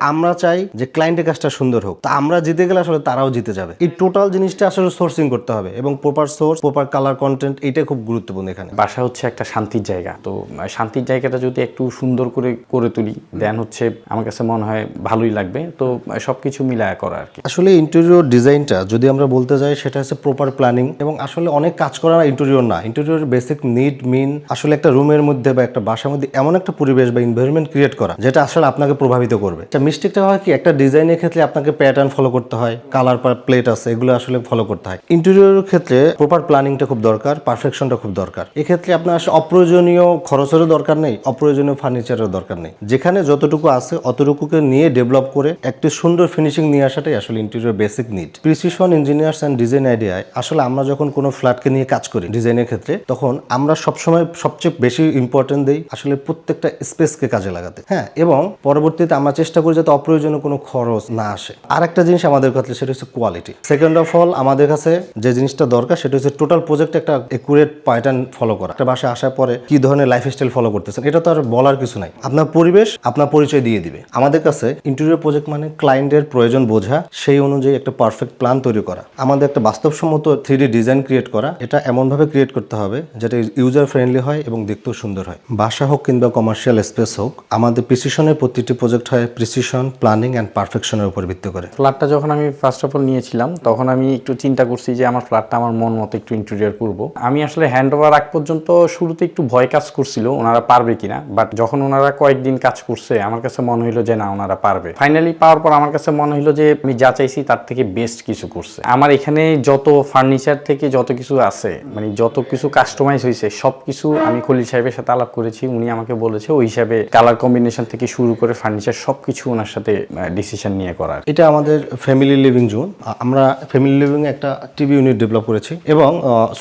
আমরা চাই যে ক্লায়েন্টের কাজটা সুন্দর হোক, তা আমরা জিতে গেলে আসলে তারাও জিতে যাবে। এই টোটাল জিনিসটা আসলে সোর্সিং করতে হবে এবং proper source, proper colour, content, এটা খুব গুরুত্বপূর্ণ এখানে। বাসা হচ্ছে একটা শান্তির জায়গা, তো শান্তির জায়গাটা যদি একটু সুন্দর করে তুলি দেন হচ্ছে আমার কাছে মনে হয় ভালোই লাগবে। তো সবকিছু মিলায়া করা আর কি। আসলে ইন্টেরিয়র ডিজাইনটা যদি আমরা বলতে যাই সেটা হচ্ছে প্রপার প্ল্যানিং, এবং আসলে অনেক কাজ করা ইন্টেরিয়র না, ইন্টেরিয়র বেসিক নিড মিন আসলে একটা রুমের মধ্যে বা একটা বাসার মধ্যে এমন একটা পরিবেশ বা এনভায়রনমেন্ট ক্রিয়েট করা যেটা আসলে আপনাকে প্রভাবিত করবে। মিস্টেকটা হয় কি, একটা ডিজাইনের ক্ষেত্রে আপনাকে প্যাটার্ন ফলো করতে হয়, কালার প্লেট আছে, এগুলো আসলে ফলো করতে হয়। ইন্টেরিয়রের ক্ষেত্রে প্রপার প্ল্যানিংটা খুব দরকার, পারফেকশনটা খুব দরকার। এক্ষেত্রে আপনার আসলে অপ্রয়োজনীয় খরচেরও দরকার নেই, অপ্রয়োজনীয় ফার্নিচারেরও দরকার নেই। যেখানে যতটুকু আছে অতটুকুকে নিয়ে ডেভেলপ করে একটি সুন্দর ফিনিশিং নিয়ে আসাটাই আসলে interior basic need. Precision engineers and design আইডিয়ায় আসলে আমরা যখন কোনো ফ্ল্যাটকে নিয়ে কাজ করি ডিজাইনের ক্ষেত্রে, তখন আমরা সবসময় সবচেয়ে বেশি ইম্পর্টেন্ট দিই আসলে প্রত্যেকটা স্পেসকে কাজে লাগাতে, হ্যাঁ, এবং পরবর্তীতে আমরা চেষ্টা করি যাতে অপ্রয়োজনীয় কোনো খরচ না আসে। আর একটা জিনিস আমাদের কাছে সেটা হচ্ছে কোয়ালিটি। সেকেন্ড অফ অল আমাদের কাছে যে জিনিসটা দরকার সেটা হচ্ছে টোটাল প্রজেক্টে একটা একুরেট প্যাটার্ন ফলো করা। একটা বাসায় আসার পরে কি ধরনের লাইফস্টাইল ফলো করতেছেন এটা তো আর বলার কিছু নাই, আপনার পরিবেশ আপনার পরিচয় দিয়ে দিবে। আমাদের কাছে ইন্টেরিয়র প্রজেক্ট মানে ক্লায়েন্টের প্রয়োজন বোঝা, সেই অনুযায়ী একটা পারফেক্ট প্ল্যান তৈরি করা, আমাদের একটা বাস্তবসম্মত 3D ডিজাইন ক্রিয়েট করা। এটা এমনভাবে ক্রিয়েট করতে হবে যেটা ইউজার ফ্রেন্ডলি হয় এবং দেখতেও সুন্দর হয়। বাসা হোক কিংবা কমার্শিয়াল স্পেস হোক, আমাদের প্রিসিশনের প্রতিটি প্রজেক্ট হয় প্রিসিশন, প্ল্যানিং অ্যান্ড পারফেকশনের উপর ভিত্তি করে। ফ্ল্যাটটা যখন আমি ফার্স্ট অফ অল নিয়েছিলাম তখন আমি একটু চিন্তা করছি যে আমার ফ্ল্যাটটা আমার মন মতো একটু ইন্টেরিয়র করব। আমি আসলে হ্যান্ড ওভার আগ পর্যন্ত শুরুতে একটু ভয় কাজ করছিল ওনারা পারবে কিনা, বাট যখন ওনারা কয়েকদিন কাজ করছে আমার কাছে মনে হইলো যে না, ওনারা পারবে। ফাইনালি পাওয়ার পর আমার কাছে মনে হইলো যে আমি যা চাইছি তার থেকে বেস্ট কিছু করছে। আমার এখানে যত ফার্নিচার থেকে যত কিছু আছে, মানে যত কিছু কাস্টমাইজ হয়েছে সবকিছু আমি খলিল সাহেবের সাথে আলাপ করেছি, উনি আমাকে বলেছে ওই হিসাবে কালার কম্বিনেশন থেকে শুরু করে ফার্নিচার সবকিছু ওনার সাথে ডিসিশন নিয়ে করার। এটা আমাদের ফ্যামিলি লিভিং জোন। আমরা ফ্যামিলি লিভিং এ একটা টিভি ইউনিট ডেভেলপ করেছি এবং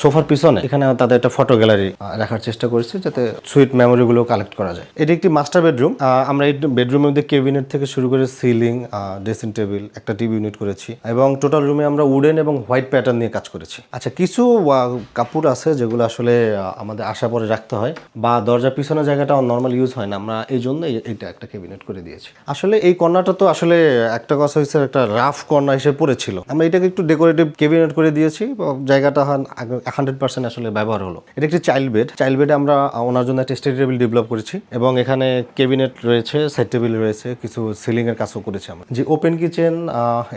সোফার পিছনে এখানে তাদের একটা ফটো গ্যালারি রাখার চেষ্টা করেছি যাতে সুইট মেমোরি গুলো কালেক্ট করা যায়। এটি একটি মাস্টার বেডরুম। আমরা এই বেডরুমের মধ্যে ক্যাবিনেট থেকে শুরু করে সিলিং, ড্রেসিং টেবিল, একটা টিভি ইউনিট করেছি এবং টোটাল রুমে আমরা উডেন এবং হোয়াইট প্যাটার্ন নিয়ে কাজ করেছি। আচ্ছা, কিছু কাপড় আছে যেগুলো আসলে আমাদের আশা পরে রাখতে হয় বা দরজার পিছনের জায়গাটা নর্মাল ইউজ হয় না, আমরা এই জন্য এটা একটা ক্যাবিনেট করে দিয়েছি। আসলে এই কর্নারটা তো আসলে একটা কথা হচ্ছে একটা রাফ কর্নার হিসেবে পড়েছিল, আমরা এটাকে একটু ডেকোরেটিভ ক্যাবিনেট করে দিয়েছি। জায়গাটা 100% আসলে ব্যবহার হলো। এটা একটি চাইল্ড বেড। চাইল্ড বেডে আমরা ওনার জন্য একটা স্টাডি টেবিল ডেভেলপ করেছি এবং এখানে ক্যাবিনেট রয়েছে, সাইড টেবিল রয়েছে, কিছু সিলিং এর কাজও করেছি আমরা। যে ওপেন কিচেন,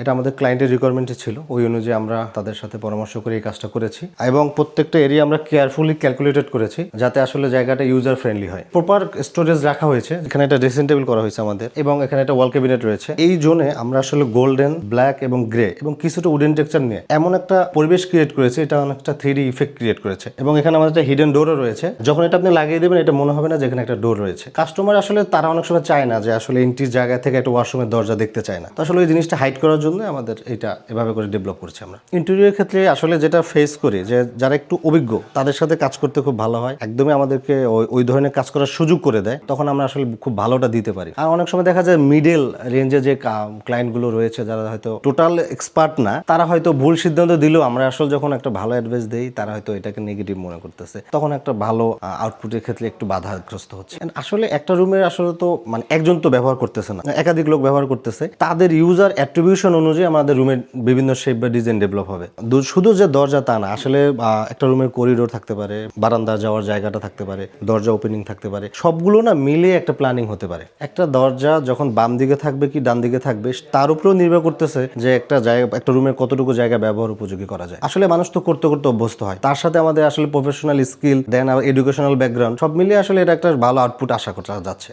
এটা আমাদের ক্লায়েন্টের রিকোয়ারমেন্টে ছিল, ওই অনুযায়ী আমরা তাদের সাথে পরামর্শ করে এই কাজটা করেছি এবং প্রত্যেকটা এরিয়া আমরা কেয়ারফুলি ক্যালকুলেটেড করেছি যাতে আসলে জায়গাটা ইউজার ফ্রেন্ডলি হয়। প্রপার স্টোরেজ রাখা হয়েছে, এখানে একটা ড্রেসিং টেবিল করা হয়েছে আমাদের এবং এখানে একটা ওয়াল ক্যাবিনেট রয়েছে। এই জোনে আমরা আসলে গোল্ডেন, ব্ল্যাক এবং গ্রে এবং কিছুটা উডেন টেক্সচার নিয়ে এমন একটা পরিবেশ ক্রিয়েট করেছে, এটা অনেকটা 3D ইফেক্ট ক্রিয়েট করেছে এবং এখানে আমাদের একটা হিডেন ডোরও রয়েছে। যখন এটা আপনি লাগিয়ে দেবেন এটা মনে হবে না যে এখানে একটা ডোর রয়েছে। কাস্টমার আসলে তারা অনেক সময় চায় না যে আসলে এন্ট্রির জায়গা থেকে একটা ওয়াশরুমের দরজা দেখতে চায় না, তো আসলে ওই জিনিসটা হাইড করার জন্য আমাদের এটা এভাবে করে ডেভেলপ করছি আমরা। ইন্টেরিয়র ক্ষেত্রে আসলে যেটা ফেস করি যে যারা একটু অভিজ্ঞ তাদের সাথে কাজ করতে খুব ভালো হয়, একদমই আমাদেরকে ওই ধরনের কাজ করার সুযোগ করে দেয়, তখন আমরা আসলে খুব ভালোটা দিতে পারি। আর অনেক সময় দেখা যায় মিডল রেঞ্জে যে ক্লায়েন্টগুলো রয়েছে যারা হয়তো টোটাল এক্সপার্ট না, তারা হয়তো ভুল সিদ্ধান্ত দিলেও আমরা আসলে যখন একটা ভালো অ্যাডভাইস দেই তারা হয়তো এটাকে নেগেটিভ মনে করতেছে, তখন একটা ভালো আউটপুটের ক্ষেত্রে একটু বাধাগ্রস্ত হচ্ছে। আসলে একটা রুমের আসলে তো মানে একজন তো ব্যবহার করতেছে না, একাধিক লোক ব্যবহার করতেছে, তাদের ইউজার অ্যাট্রিবিউশন অনুযায়ী আমাদের রুমের বিভিন্ন শেপ বা ডিজাইন ডেভেলপ হবে। শুধু যে দরজা তা না, আসলে একটা রুমের করিডোর থাকতে পারে, বারান্দা যাওয়ার জায়গাটা থাকতে পারে, দরজা ওপেনিং থাকতে পারে, সবগুলো না মিলিয়ে একটা প্ল্যানিং হতে পারে। একটা দরজা যখন বাম দিকে থাকবে কি ডান দিকে থাকবে তার উপরেও নির্ভর করতেছে যে একটা জায়গা, একটা রুমের কতটুকু জায়গা ব্যবহার উপযোগী করা যায়। আসলে মানুষ তো করতে করতে অভ্যস্ত হয়, তার সাথে আমাদের আসলে প্রফেশনাল স্কিল দেন আর এডুকেশনাল ব্যাকগ্রাউন্ড সব মিলিয়ে আসলে এটা একটা ভালো আউটপুট আশা করা যাচ্ছে।